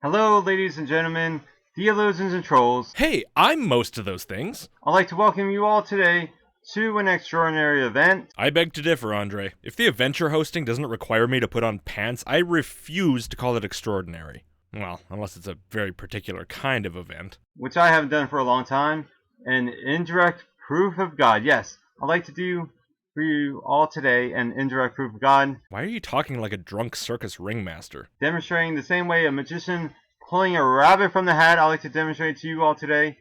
Hello, ladies and gentlemen, theologians and trolls. Hey, I'm most of those things. I'd like to welcome you all today to an extraordinary event. I beg to differ, Andre. If the event you're hosting doesn't require me to put on pants, I refuse to call it extraordinary. Well, unless it's a very particular kind of event. Which I haven't done for a long time. An indirect proof of God. Yes, I'd like to do for you all today an indirect proof of God. Why are you talking like a drunk circus ringmaster? Demonstrating the same way a magician pulling a rabbit from the hat, I'd like to demonstrate to you all today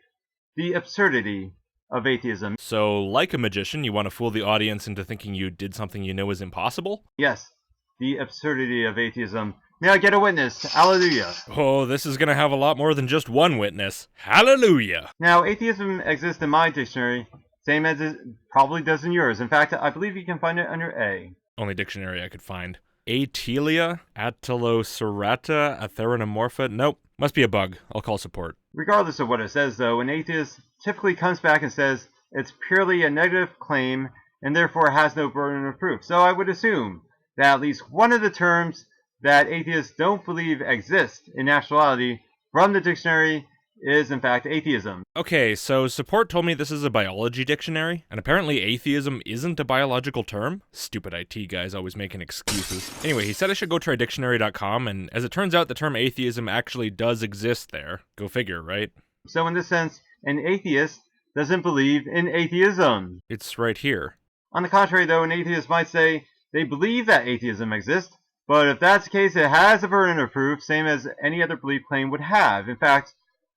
the absurdity of atheism. So, like a magician, you want to fool the audience into thinking you did something you know is impossible? Yes, the absurdity of atheism. May I get a witness? Hallelujah. Oh, this is gonna have a lot more than just one witness. Hallelujah! Now, atheism exists in my dictionary, same as it probably does in yours. In fact, I believe you can find it under A. Only dictionary I could find. Atelia? Atelocerata? Atheronomorpha? Nope. Must be a bug. I'll call support. Regardless of what it says, though, an atheist typically comes back and says it's purely a negative claim and therefore has no burden of proof. So I would assume that at least one of the terms that atheists don't believe exist in actuality from the dictionary is in fact atheism. Okay, so support told me this is a biology dictionary, and apparently atheism isn't a biological term. Stupid IT guys always making excuses. Anyway, he said I should go try dictionary.com, and as it turns out, the term atheism actually does exist there. Go figure, right? So in this sense, an atheist doesn't believe in atheism. It's right here. On the contrary, though, an atheist might say they believe that atheism exists, but if that's the case, it has a burden of proof, same as any other belief claim would have. In fact,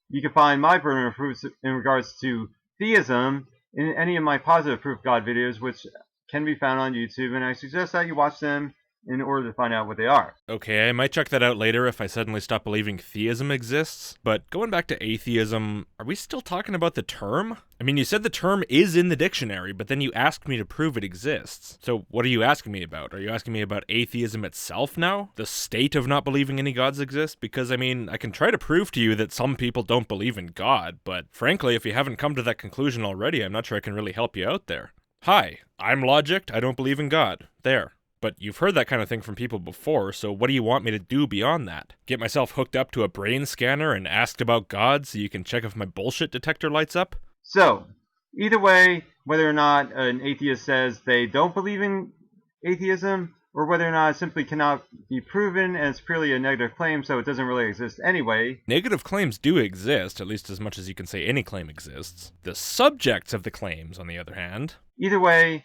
you can find my burden of proof in regards to theism in any of my positive proof of God videos, which can be found on YouTube, and I suggest that you watch them in order to find out what they are. Okay, I might check that out later if I suddenly stop believing theism exists, but going back to atheism, are we still talking about the term? I mean, you said the term is in the dictionary, but then you asked me to prove it exists. So what are you asking me about? Are you asking me about atheism itself now? The state of not believing any gods exist? Because, I mean, I can try to prove to you that some people don't believe in God, but frankly, if you haven't come to that conclusion already, I'm not sure I can really help you out there. Hi, I'm Logicked, I don't believe in God. There. But you've heard that kind of thing from people before, so what do you want me to do beyond that? Get myself hooked up to a brain scanner and asked about God so you can check if my bullshit detector lights up? So, either way, whether or not an atheist says they don't believe in atheism, or whether or not it simply cannot be proven and it's purely a negative claim, so it doesn't really exist anyway. Negative claims do exist, at least as much as you can say any claim exists. The subjects of the claims, on the other hand. Either way,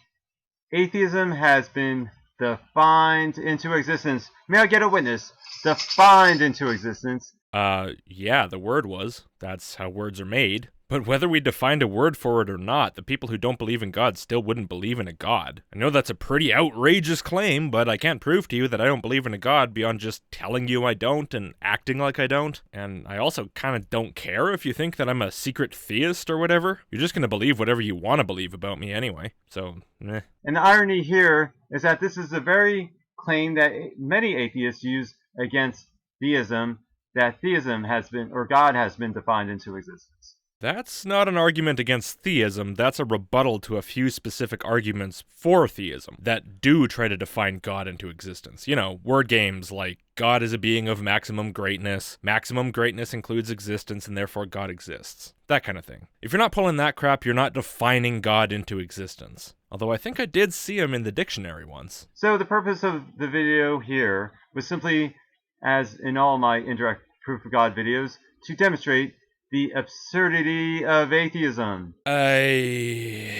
atheism has been defined into existence. May I get a witness? Defined into existence. Yeah, the word was. That's how words are made. But whether we defined a word for it or not, the people who don't believe in God still wouldn't believe in a God. I know that's a pretty outrageous claim, but I can't prove to you that I don't believe in a God beyond just telling you I don't and acting like I don't. And I also kind of don't care if you think that I'm a secret theist or whatever. You're just gonna believe whatever you want to believe about me anyway. So, meh. And the irony here is that this is the very claim that many atheists use against theism, that theism has been, or God has been defined into existence. That's not an argument against theism, that's a rebuttal to a few specific arguments for theism that do try to define God into existence. You know, word games like God is a being of maximum greatness includes existence and therefore God exists. That kind of thing. If you're not pulling that crap, you're not defining God into existence. Although I think I did see him in the dictionary once. So the purpose of the video here was simply, as in all my indirect proof of God videos, to demonstrate the absurdity of atheism. Okay,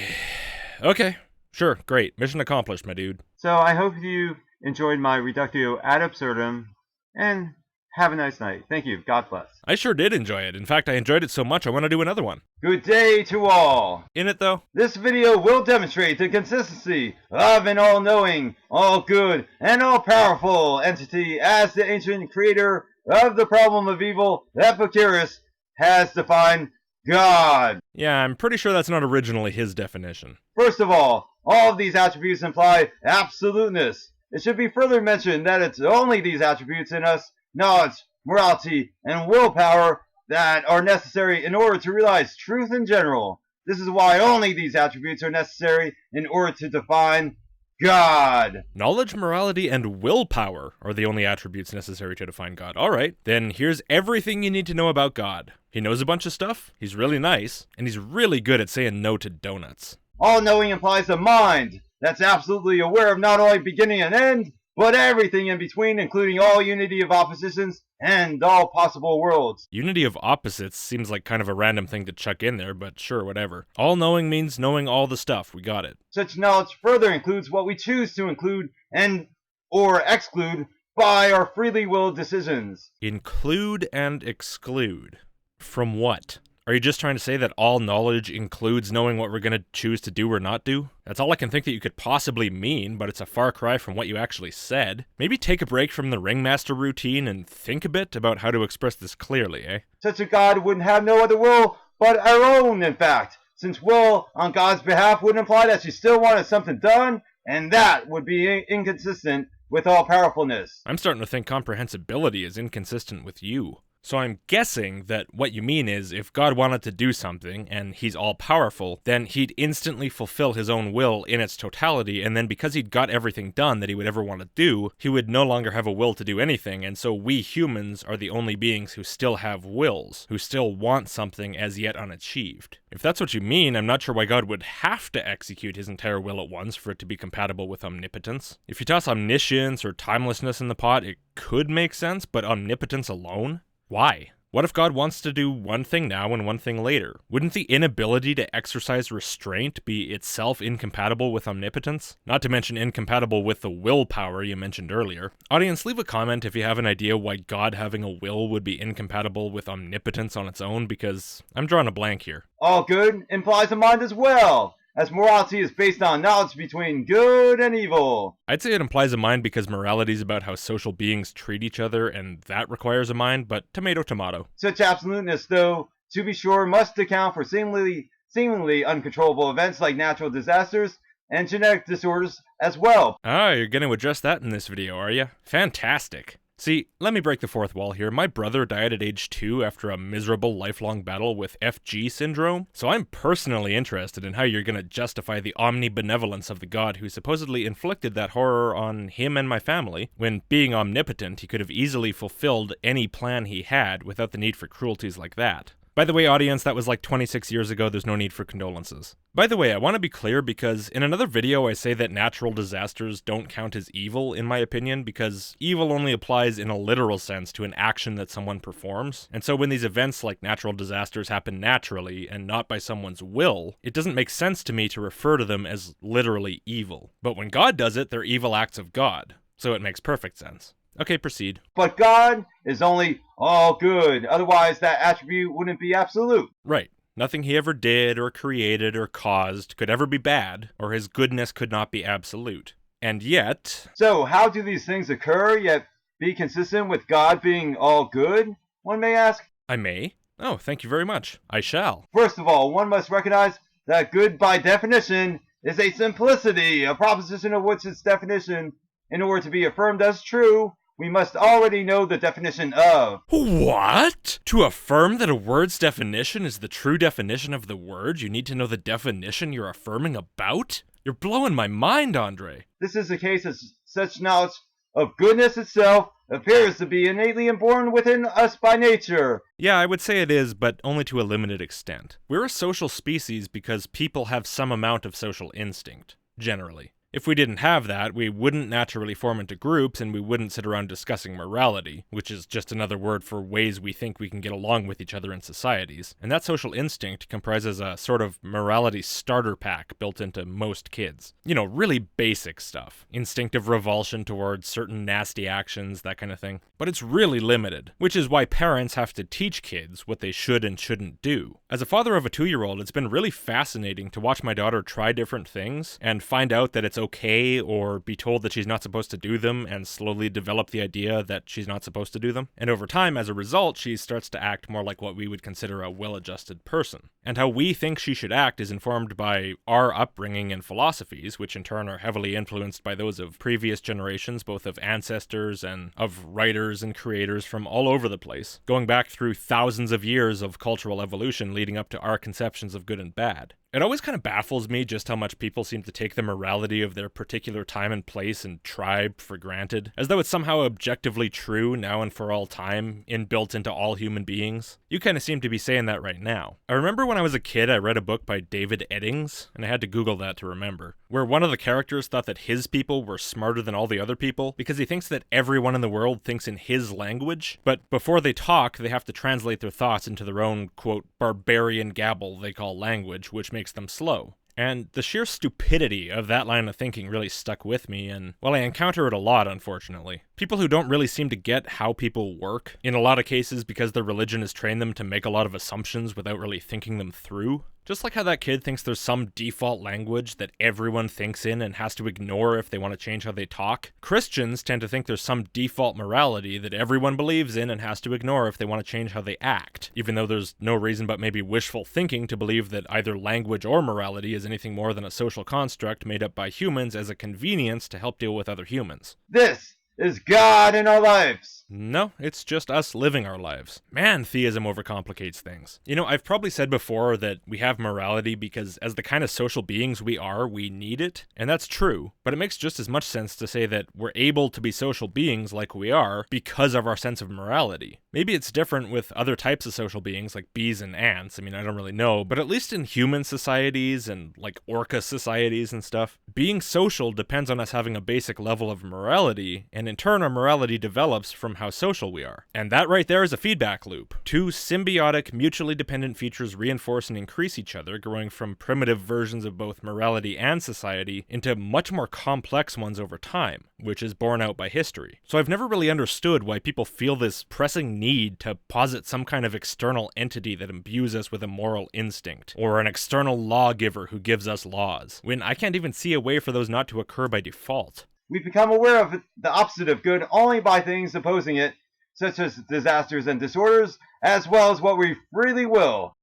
sure, great. Mission accomplished, my dude. So I hope you enjoyed my reductio ad absurdum, and have a nice night. Thank you. God bless. I sure did enjoy it. In fact, I enjoyed it so much I want to do another one. Good day to all. In it, though? This video will demonstrate the consistency of an all-knowing, all-good, and all-powerful entity as the ancient creator of the problem of evil, Epicurus, has defined God. Yeah, I'm pretty sure that's not originally his definition. First of all of these attributes imply absoluteness. It should be further mentioned that it's only these attributes in us, knowledge, morality, and willpower, that are necessary in order to realize truth in general. This is why only these attributes are necessary in order to define God. Knowledge, morality, and willpower are the only attributes necessary to define God. Alright, then here's everything you need to know about God. He knows a bunch of stuff, he's really nice, and he's really good at saying no to donuts. All-knowing implies a mind that's absolutely aware of not only beginning and end, but everything in between, including all unity of oppositions and all possible worlds. Unity of opposites seems like kind of a random thing to chuck in there, but sure, whatever. All-knowing means knowing all the stuff, we got it. Such knowledge further includes what we choose to include and or exclude by our freely willed decisions. Include and exclude. From what? Are you just trying to say that all knowledge includes knowing what we're going to choose to do or not do? That's all I can think that you could possibly mean, but it's a far cry from what you actually said. Maybe take a break from the ringmaster routine and think a bit about how to express this clearly, eh? Such a God wouldn't have no other will but our own, in fact, since will on God's behalf would imply that she still wanted something done, and that would be inconsistent with all-powerfulness. I'm starting to think comprehensibility is inconsistent with you. So I'm guessing that what you mean is if God wanted to do something, and he's all-powerful, then he'd instantly fulfill his own will in its totality, and then because he'd got everything done that he would ever want to do, he would no longer have a will to do anything, and so we humans are the only beings who still have wills, who still want something as yet unachieved. If that's what you mean, I'm not sure why God would have to execute his entire will at once for it to be compatible with omnipotence. If you toss omniscience or timelessness in the pot, it could make sense, but omnipotence alone? Why? What if God wants to do one thing now and one thing later? Wouldn't the inability to exercise restraint be itself incompatible with omnipotence? Not to mention incompatible with the willpower you mentioned earlier. Audience, leave a comment if you have an idea why God having a will would be incompatible with omnipotence on its own, because I'm drawing a blank here. All good implies a mind as well, as morality is based on knowledge between good and evil. I'd say it implies a mind because morality is about how social beings treat each other, and that requires a mind, but tomato tomato. Such absoluteness, though, to be sure, must account for seemingly uncontrollable events like natural disasters and genetic disorders as well. Ah, you're going to address that in this video, are you? Fantastic. See, let me break the fourth wall here. My brother died at age 2 after a miserable lifelong battle with FG syndrome, so I'm personally interested in how you're gonna justify the omnibenevolence of the God who supposedly inflicted that horror on him and my family, when being omnipotent, he could have easily fulfilled any plan he had without the need for cruelties like that. By the way, audience, that was like 26 years ago, there's no need for condolences. By the way, I want to be clear because in another video I say that natural disasters don't count as evil, in my opinion, because evil only applies in a literal sense to an action that someone performs. And so when these events like natural disasters happen naturally and not by someone's will, it doesn't make sense to me to refer to them as literally evil. But when God does it, they're evil acts of God. So it makes perfect sense. Okay, proceed. But God is only all good, otherwise that attribute wouldn't be absolute. Right. Nothing he ever did or created or caused could ever be bad, or his goodness could not be absolute. And yet... So how do these things occur, yet be consistent with God being all good, one may ask? I may? Oh, thank you very much. I shall. First of all, one must recognize that good by definition is a simplicity, a proposition of which its definition, in order to be affirmed as true, we must already know the definition of. What? To affirm that a word's definition is the true definition of the word, you need to know the definition you're affirming about? You're blowing my mind, Andre. This is the case as such knowledge of goodness itself appears to be innately inborn within us by nature. Yeah, I would say it is, but only to a limited extent. We're a social species because people have some amount of social instinct, generally. If we didn't have that, we wouldn't naturally form into groups and we wouldn't sit around discussing morality, which is just another word for ways we think we can get along with each other in societies. And that social instinct comprises a sort of morality starter pack built into most kids. You know, really basic stuff. Instinctive revulsion towards certain nasty actions, that kind of thing. But it's really limited, which is why parents have to teach kids what they should and shouldn't do. As a father of a 2-year-old, it's been really fascinating to watch my daughter try different things and find out that it's okay or be told that she's not supposed to do them and slowly develop the idea that she's not supposed to do them. And over time, as a result, she starts to act more like what we would consider a well-adjusted person. And how we think she should act is informed by our upbringing and philosophies, which in turn are heavily influenced by those of previous generations, both of ancestors and of writers and creators from all over the place, going back through thousands of years of cultural evolution leading up to our conceptions of good and bad. It always kind of baffles me just how much people seem to take the morality of their particular time and place and tribe for granted, as though it's somehow objectively true now and for all time, inbuilt into all human beings. You kind of seem to be saying that right now. I remember when I was a kid, I read a book by David Eddings, and I had to Google that to remember, where one of the characters thought that his people were smarter than all the other people because he thinks that everyone in the world thinks in his language, but before they talk, they have to translate their thoughts into their own, quote, barbarian gabble they call language, which makes them slow. And the sheer stupidity of that line of thinking really stuck with me, and, well, I encounter it a lot, unfortunately. People who don't really seem to get how people work, in a lot of cases because their religion has trained them to make a lot of assumptions without really thinking them through. Just like how that kid thinks there's some default language that everyone thinks in and has to ignore if they want to change how they talk, Christians tend to think there's some default morality that everyone believes in and has to ignore if they want to change how they act, even though there's no reason but maybe wishful thinking to believe that either language or morality is anything more than a social construct made up by humans as a convenience to help deal with other humans. This is God in our lives. No, it's just us living our lives. Man, theism overcomplicates things. You know, I've probably said before that we have morality because as the kind of social beings we are, we need it, and that's true, but it makes just as much sense to say that we're able to be social beings like we are because of our sense of morality. Maybe it's different with other types of social beings like bees and ants, I mean, I don't really know, but at least in human societies and like orca societies and stuff, being social depends on us having a basic level of morality, and in turn our morality develops from how social we are. And that right there is a feedback loop. Two symbiotic, mutually dependent features reinforce and increase each other, growing from primitive versions of both morality and society into much more complex ones over time, which is borne out by history. So I've never really understood why people feel this pressing need to posit some kind of external entity that imbues us with a moral instinct, or an external lawgiver who gives us laws, when I can't even see a way for those not to occur by default. We become aware of the opposite of good only by things opposing it, such as disasters and disorders, as well as what we freely will.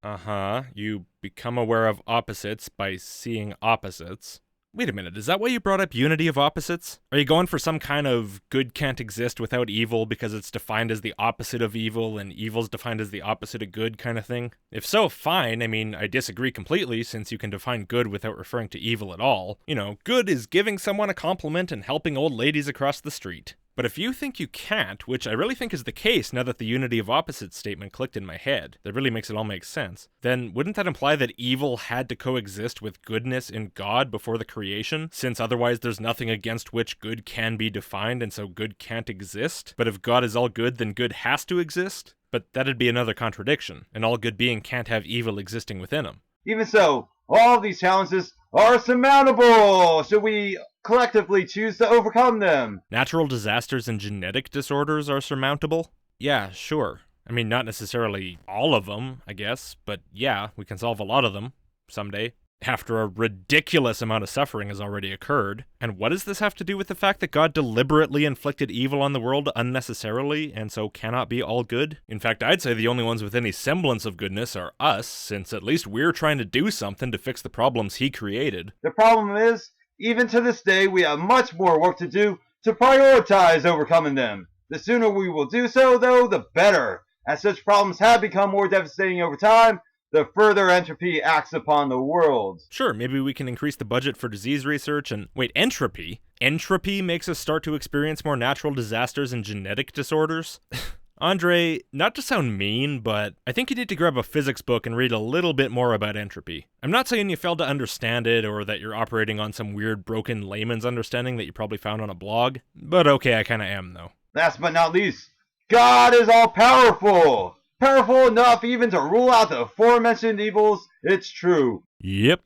You become aware of opposites by seeing opposites. Wait a minute, is that why you brought up unity of opposites? Are you going for some kind of good can't exist without evil because it's defined as the opposite of evil and evil's defined as the opposite of good kind of thing? If so, fine. I mean, I disagree completely since you can define good without referring to evil at all. You know, good is giving someone a compliment and helping old ladies across the street. But if you think you can't, which I really think is the case now that the unity of opposites statement clicked in my head, that really makes it all make sense, then wouldn't that imply that evil had to coexist with goodness in God before the creation, since otherwise there's nothing against which good can be defined and so good can't exist? But if God is all good, then good has to exist? But that'd be another contradiction. An all good being can't have evil existing within him. Even so, all of these challenges are surmountable should we collectively choose to overcome them. Natural disasters and genetic disorders are surmountable? Yeah, sure. I mean, not necessarily all of them, I guess, but yeah, we can solve a lot of them someday. After a ridiculous amount of suffering has already occurred. And what does this have to do with the fact that God deliberately inflicted evil on the world unnecessarily, and so cannot be all good? In fact, I'd say the only ones with any semblance of goodness are us, since at least we're trying to do something to fix the problems he created. The problem is, even to this day, we have much more work to do to prioritize overcoming them. The sooner we will do so, though, the better, as such problems have become more devastating over time, the further entropy acts upon the world. Sure, maybe we can increase the budget for disease research and... Wait, entropy? Entropy makes us start to experience more natural disasters and genetic disorders? Andre, not to sound mean, but I think you need to grab a physics book and read a little bit more about entropy. I'm not saying you failed to understand it or that you're operating on some weird broken layman's understanding that you probably found on a blog, but okay, I kinda am though. Last but not least, God is all-powerful! Powerful enough even to rule out the aforementioned evils, it's true. Yep.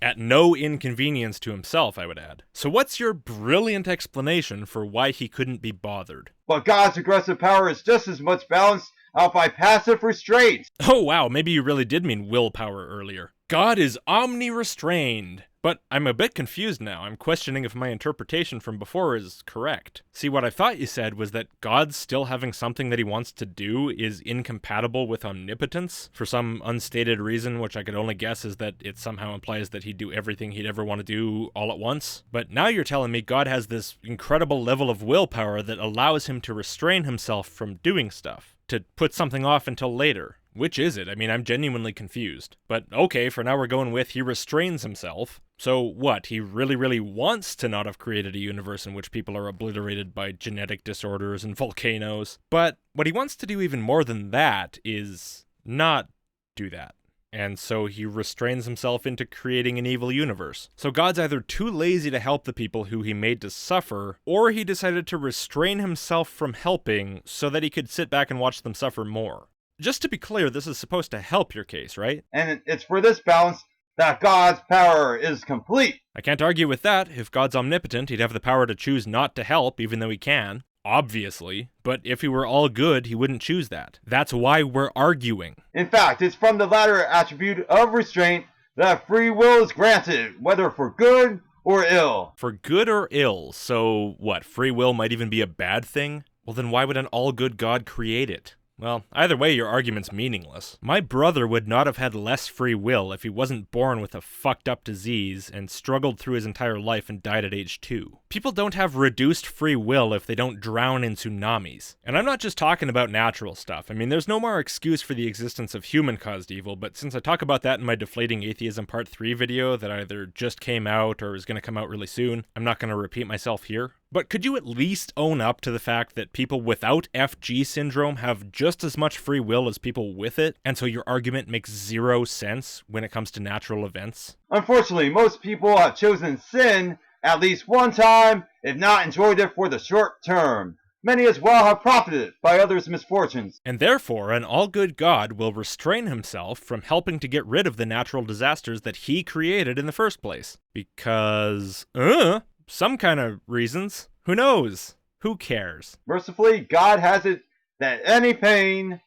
At no inconvenience to himself, I would add. So what's your brilliant explanation for why he couldn't be bothered? But God's aggressive power is just as much balanced out by passive restraint. Oh wow, maybe you really did mean willpower earlier. God is omni-restrained. But I'm a bit confused now. I'm questioning if my interpretation from before is correct. See, what I thought you said was that God still having something that he wants to do is incompatible with omnipotence for some unstated reason, which I could only guess is that it somehow implies that he'd do everything he'd ever want to do all at once. But now you're telling me God has this incredible level of willpower that allows him to restrain himself from doing stuff, to put something off until later, Which is it? I mean, I'm genuinely confused. But okay, for now we're going with he restrains himself. So what? He really wants to not have created a universe in which people are obliterated by genetic disorders and volcanoes. But what he wants to do even more than that is not do that. And so he restrains himself into creating an evil universe. So God's either too lazy to help the people who he made to suffer, or he decided to restrain himself from helping so that he could sit back and watch them suffer more. Just to be clear, this is supposed to help your case, right? And it's for this balance that God's power is complete. I can't argue with that. If God's omnipotent, he'd have the power to choose not to help, even though he can. Obviously. But if he were all good, he wouldn't choose that. That's why we're arguing. In fact, it's from the latter attribute of restraint that free will is granted, whether for good or ill. For good or ill. So what, free will might even be a bad thing? Well, then why would an all-good God create it? Well, either way, your argument's meaningless. My brother would not have had less free will if he wasn't born with a fucked up disease and struggled through his entire life and died at age 2. People don't have reduced free will if they don't drown in tsunamis. And I'm not just talking about natural stuff. I mean, there's no more excuse for the existence of human-caused evil, but since I talk about that in my Deflating Atheism Part 3 video that either just came out or is going to come out really soon, I'm not going to repeat myself here. But could you at least own up to the fact that people without FG syndrome have just as much free will as people with it, and so your argument makes zero sense when it comes to natural events? Unfortunately, most people have chosen sin at least one time, if not enjoyed it for the short term. Many as well have profited by others' misfortunes. And therefore, an all-good God will restrain himself from helping to get rid of the natural disasters that he created in the first place. Because, some kind of reasons. Who knows? Who cares? Mercifully, God has it that any pain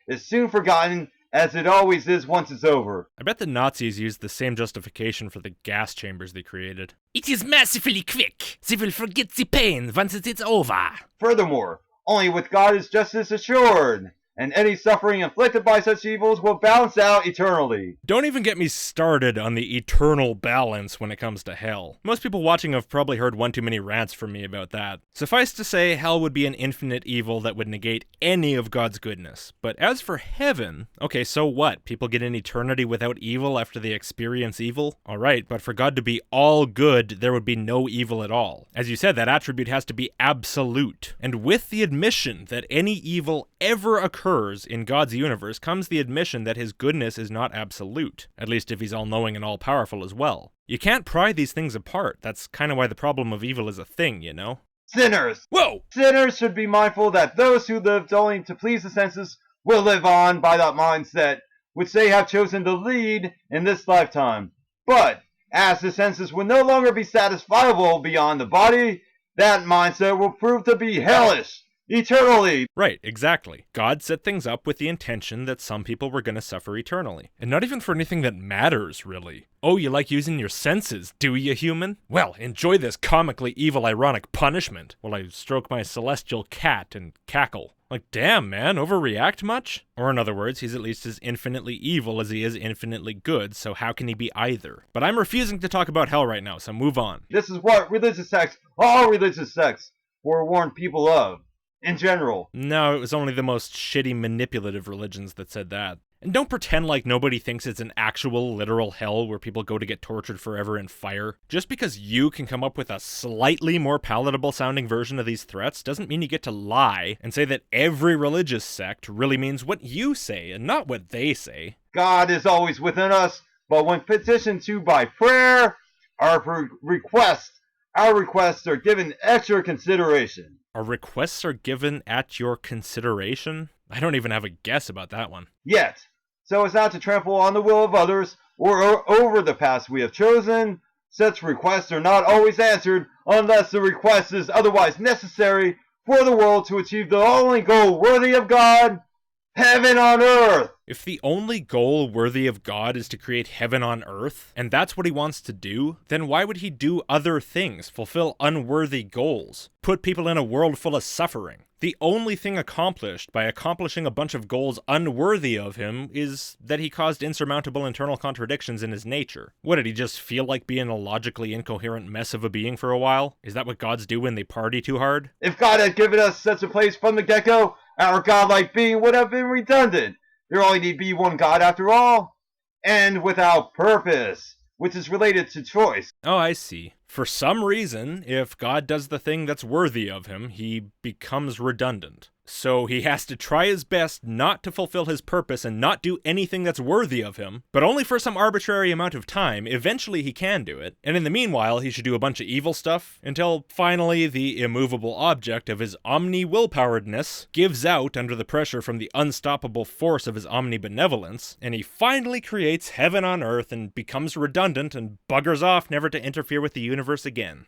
is soon forgotten, as it always is once it's over. I bet the Nazis used the same justification for the gas chambers they created. It is mercifully quick. They will forget the pain once it is over. Furthermore, only with God is justice assured, and any suffering inflicted by such evils will balance out eternally. Don't even get me started on the eternal balance when it comes to hell. Most people watching have probably heard one too many rants from me about that. Suffice to say, hell would be an infinite evil that would negate any of God's goodness. But as for heaven, okay, so what? People get an eternity without evil after they experience evil? Alright, but for God to be all good, there would be no evil at all. As you said, that attribute has to be absolute. And with the admission that any evil ever occurs in God's universe comes the admission that his goodness is not absolute, at least if he's all-knowing and all-powerful as well. You can't pry these things apart. That's kind of why the problem of evil is a thing, you know? Sinners! Whoa! Sinners should be mindful that those who lived only to please the senses will live on by that mindset, which they have chosen to lead in this lifetime. But, as the senses will no longer be satisfiable beyond the body, that mindset will prove to be hellish. Eternally! Right, exactly. God set things up with the intention that some people were going to suffer eternally. And not even for anything that matters, really. Oh, you like using your senses, do you, human? Well, enjoy this comically evil, ironic punishment while I stroke my celestial cat and cackle. Like, damn, man, overreact much? Or in other words, he's at least as infinitely evil as he is infinitely good, so how can he be either? But I'm refusing to talk about hell right now, so move on. This is what all religious sects, forewarn people of. In general. No, it was only the most shitty manipulative religions that said that. And don't pretend like nobody thinks it's an actual literal hell where people go to get tortured forever in fire. Just because you can come up with a slightly more palatable sounding version of these threats doesn't mean you get to lie and say that every religious sect really means what you say and not what they say. God is always within us, but when petitioned to by prayer, our requests are given extra consideration. Our requests are given at your consideration? I don't even have a guess about that one. Yet, so as not to trample on the will of others or over the paths we have chosen, such requests are not always answered unless the request is otherwise necessary for the world to achieve the only goal worthy of God, heaven on earth. If the only goal worthy of God is to create heaven on earth, and that's what he wants to do, then why would he do other things, fulfill unworthy goals, put people in a world full of suffering? The only thing accomplished by accomplishing a bunch of goals unworthy of him is that he caused insurmountable internal contradictions in his nature. What, did he just feel like being a logically incoherent mess of a being for a while? Is that what gods do when they party too hard? If God had given us such a place from the get-go, our godlike being would have been redundant. There only need be one God after all, and without purpose, which is related to choice. Oh, I see. For some reason, if God does the thing that's worthy of him, he becomes redundant. So he has to try his best not to fulfill his purpose and not do anything that's worthy of him, but only for some arbitrary amount of time. Eventually he can do it, and in the meanwhile he should do a bunch of evil stuff, until finally the immovable object of his omni-willpoweredness gives out under the pressure from the unstoppable force of his omnibenevolence, and he finally creates heaven on earth and becomes redundant and buggers off never to interfere with the universe again.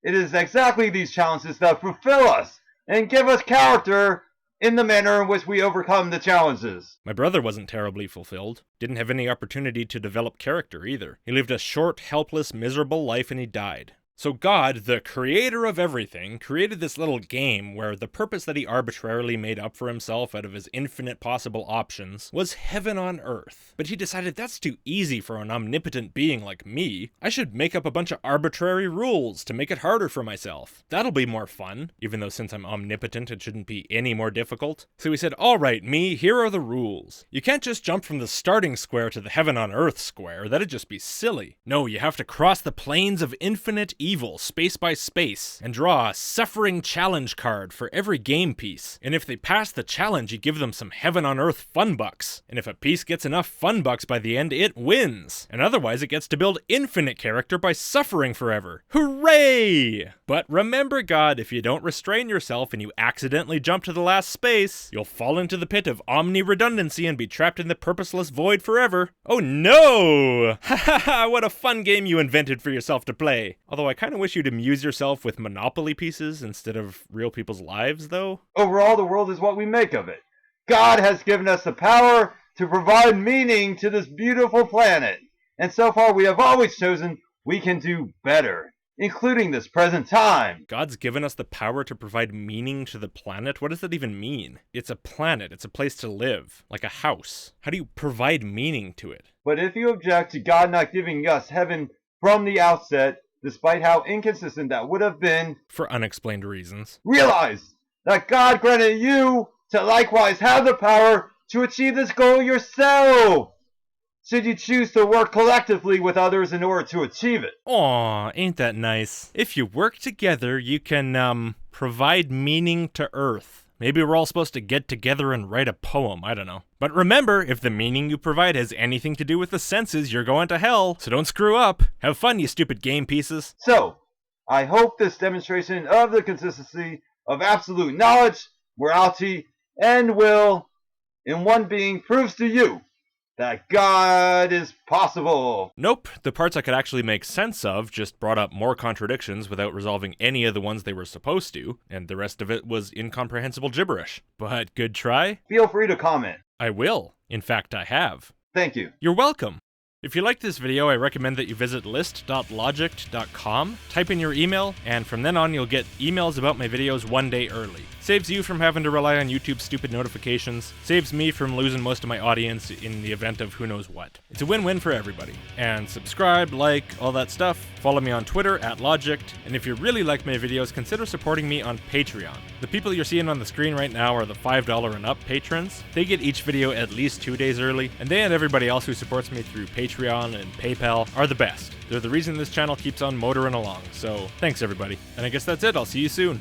It is exactly these challenges that fulfill us and give us character in the manner in which we overcome the challenges. My brother wasn't terribly fulfilled. Didn't have any opportunity to develop character either. He lived a short, helpless, miserable life and he died. So God, the creator of everything, created this little game where the purpose that he arbitrarily made up for himself out of his infinite possible options was heaven on earth. But he decided that's too easy for an omnipotent being like me. I should make up a bunch of arbitrary rules to make it harder for myself. That'll be more fun, even though since I'm omnipotent it shouldn't be any more difficult. So he said, alright me, here are the rules. You can't just jump from the starting square to the heaven on earth square, that'd just be silly. No, you have to cross the planes of infinite evil, space by space, and draw a suffering challenge card for every game piece. And if they pass the challenge, you give them some heaven on earth fun bucks. And if a piece gets enough fun bucks by the end, it wins. And otherwise it gets to build infinite character by suffering forever. Hooray! But remember, God, if you don't restrain yourself and you accidentally jump to the last space, you'll fall into the pit of omni-redundancy and be trapped in the purposeless void forever. Oh no! Ha ha ha, what a fun game you invented for yourself to play. Although I kind of wish you'd amuse yourself with Monopoly pieces instead of real people's lives, though. Overall, the world is what we make of it. God has given us the power to provide meaning to this beautiful planet. And so far we have always chosen we can do better, including this present time. God's given us the power to provide meaning to the planet? What does that even mean? It's a planet. It's a place to live. Like a house. How do you provide meaning to it? But if you object to God not giving us heaven from the outset, despite how inconsistent that would have been, for unexplained reasons, realize that God granted you to likewise have the power to achieve this goal yourself, should you choose to work collectively with others in order to achieve it. Aw, ain't that nice? If you work together, you can, provide meaning to Earth. Maybe we're all supposed to get together and write a poem, I don't know. But remember, if the meaning you provide has anything to do with the senses, you're going to hell, so don't screw up. Have fun, you stupid game pieces. So, I hope this demonstration of the consistency of absolute knowledge, morality, and will in one being proves to you that God is possible. Nope, the parts I could actually make sense of just brought up more contradictions without resolving any of the ones they were supposed to, and the rest of it was incomprehensible gibberish. But good try. Feel free to comment. I will. In fact, I have. Thank you. You're welcome. If you liked this video, I recommend that you visit list.logicked.com, type in your email, and from then on you'll get emails about my videos one day early. Saves you from having to rely on YouTube's stupid notifications, saves me from losing most of my audience in the event of who knows what. It's a win-win for everybody. And subscribe, like, all that stuff. Follow me on Twitter @Logicked, and if you really like my videos, consider supporting me on Patreon. The people you're seeing on the screen right now are the $5 and up patrons. They get each video at least 2 days early, and they and everybody else who supports me through Patreon and PayPal are the best. They're the reason this channel keeps on motoring along, so thanks everybody. And I guess that's it, I'll see you soon.